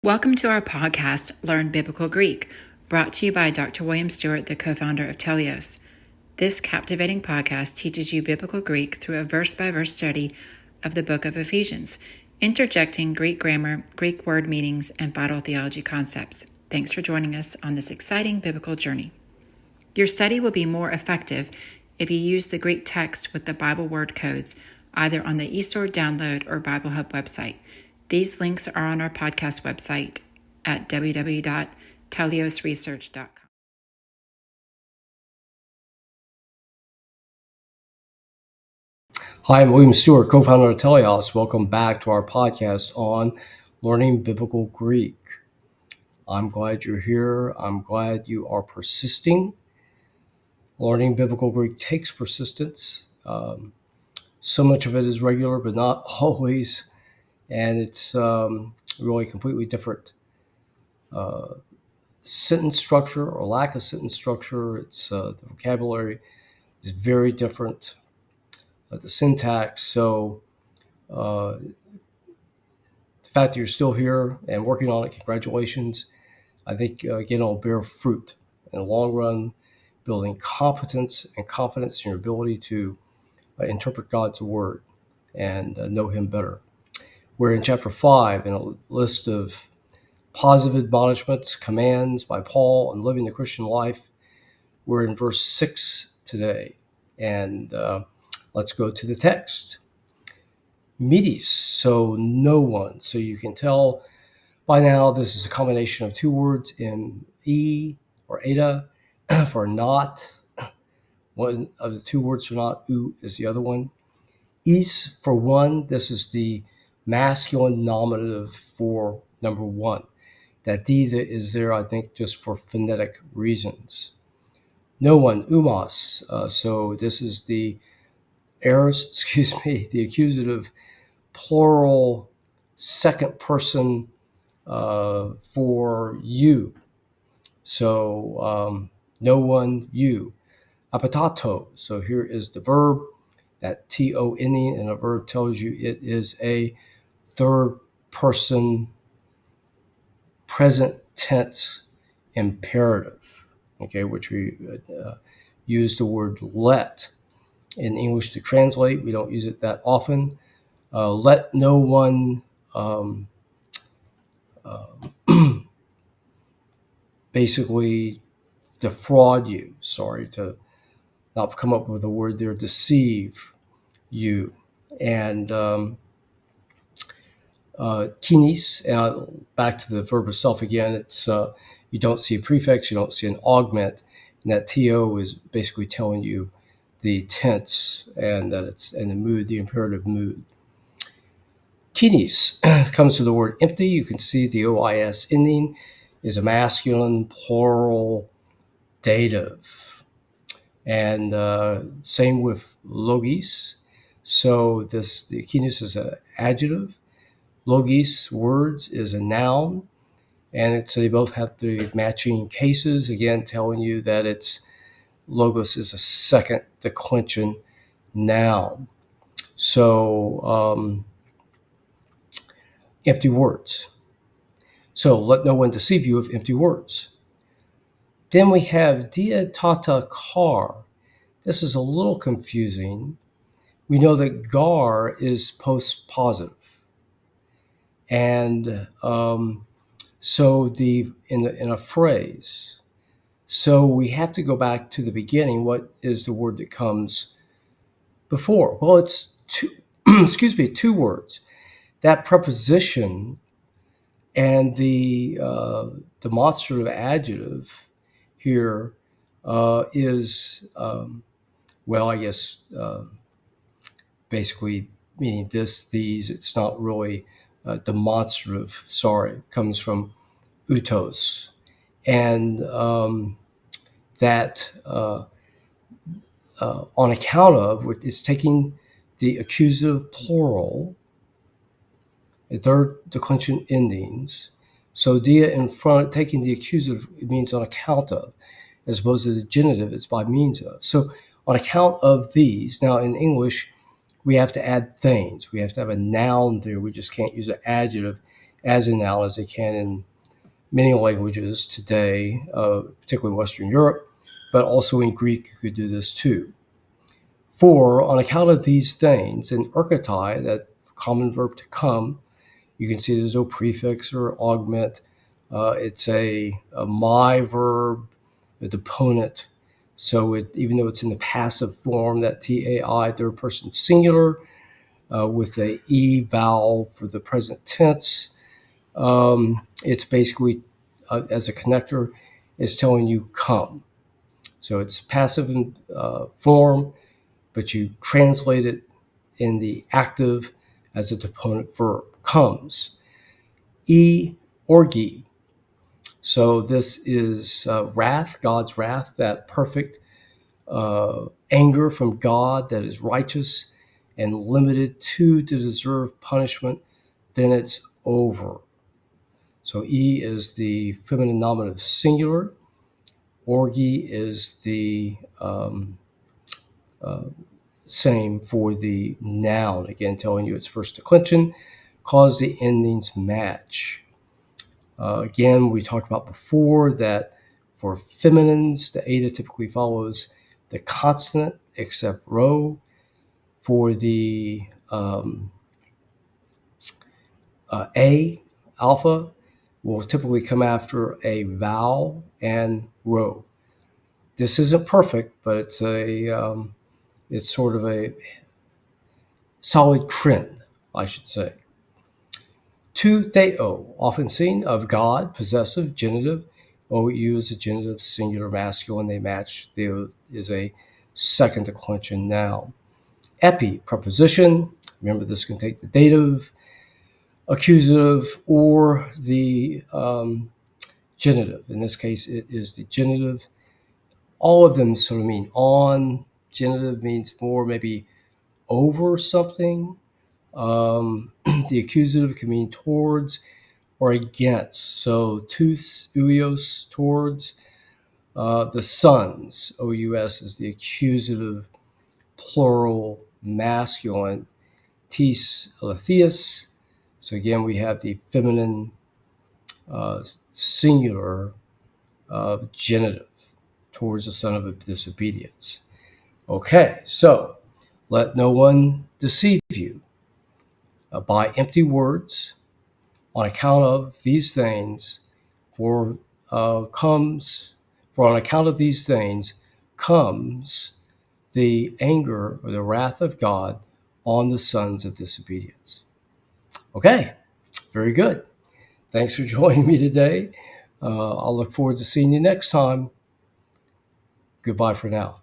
Welcome to our podcast, Learn Biblical Greek, brought to you by Dr. William Stewart, the co-founder of Teleios. This captivating podcast teaches you biblical Greek through a verse-by-verse study of the book of Ephesians, interjecting Greek grammar, Greek word meanings, and vital theology concepts. Thanks for joining us on this exciting biblical journey. Your study will be more effective if you use the Greek text with the Bible word codes, either on the eSword download or Bible Hub website. These links are on our podcast website at www.teleiosresearch.com. Hi, I'm William Stewart, co-founder of Teleios. Welcome back to our podcast on learning biblical Greek. I'm glad you're here. I'm glad you are persisting. Learning biblical Greek takes persistence. So much of it is regular, but not always. And it's really completely different sentence structure or lack of sentence structure. It's the vocabulary is very different. The syntax. So the fact that you're still here and working on it, congratulations. I think, again, it'll bear fruit in the long run, building competence and confidence in your ability to interpret God's word and know him better. We're in chapter 5 in a list of positive admonishments, commands by Paul on living the Christian life. We're in verse 6 today, and let's go to the text. Medes, so no one. So you can tell by now this is a combination of two words in E or eta for not. One of the two words for not, u is the other one. Is for one, this is the masculine nominative for number one. That D is there, I think, just for phonetic reasons. No one, umas. So this is the the accusative plural second person for you. So no one, you. Apatato. So here is the verb. That to ending in a verb tells you it is a third person present tense imperative. Okay, which we use the word let in English to translate. We don't use it that often. Let no one basically defraud you. Sorry to not come up with a word there. Deceive you. And kinis, back to the verb itself again. It's you don't see a prefix, you don't see an augment, and that to is basically telling you the tense and that it's in the mood, the imperative mood. Kinis comes to the word empty. You can see the OIS ending is a masculine plural dative. And same with logis. So the kinis is an adjective. Logis, words, is a noun. And so they both have the matching cases, again, telling you that it's logos is a second declension noun. So empty words. So let no one deceive you of empty words. Then we have dia tata kar. This is a little confusing. We know that gar is post-positive. And so in a phrase, so we have to go back to the beginning. What is the word that comes before? Well, it's two words. That preposition and the demonstrative adjective here is, well, I guess basically meaning this, these. It's not really demonstrative. Sorry, it comes from utos. And that on account of, it's taking the accusative plural, the third declension endings. So dia in front, taking the accusative, it means on account of, as opposed to the genitive, it's by means of. So on account of these, now in English, we have to add things. We have to have a noun there. We just can't use an adjective as a noun as they can in many languages today, particularly in Western Europe, but also in Greek you could do this too. For, on account of these things, in erkatai, that common verb to come, you can see there's no prefix or augment. It's a my verb, a deponent. So even though it's in the passive form, that tai, third person singular, with a e vowel for the present tense, it's basically, as a connector, is telling you come. So it's passive in form, but you translate it in the active as a deponent verb, comes. E orgi. So this is wrath, God's wrath, that perfect anger from God that is righteous and limited to deserve punishment. Then it's over. So E is the feminine nominative singular. Orgi is the same for the noun, again telling you it's first declension, cause the endings match. Again, we talked about before that for feminines, the eta typically follows the consonant except rho. For the A, alpha, will typically come after a vowel and rho. This isn't perfect, but it's sort of a solid trend, I should say. To theo, often seen, of God, possessive, genitive. OU is a genitive, singular, masculine. They match. Theo is a second declension noun. Epi, preposition. Remember, this can take the dative, accusative, or the genitive. In this case, it is the genitive. All of them sort of mean on. Genitive means more, maybe over something. The accusative can mean towards or against. So teleios, towards. The sons, ous, is the accusative plural masculine. Teleios. So again, we have the feminine singular genitive towards the son of disobedience. Okay, so let no one deceive you by empty words. On account of these things, for on account of these things comes the anger or the wrath of God on the sons of disobedience. Okay, very good. Thanks for joining me today. I'll look forward to seeing you next time. Goodbye for now.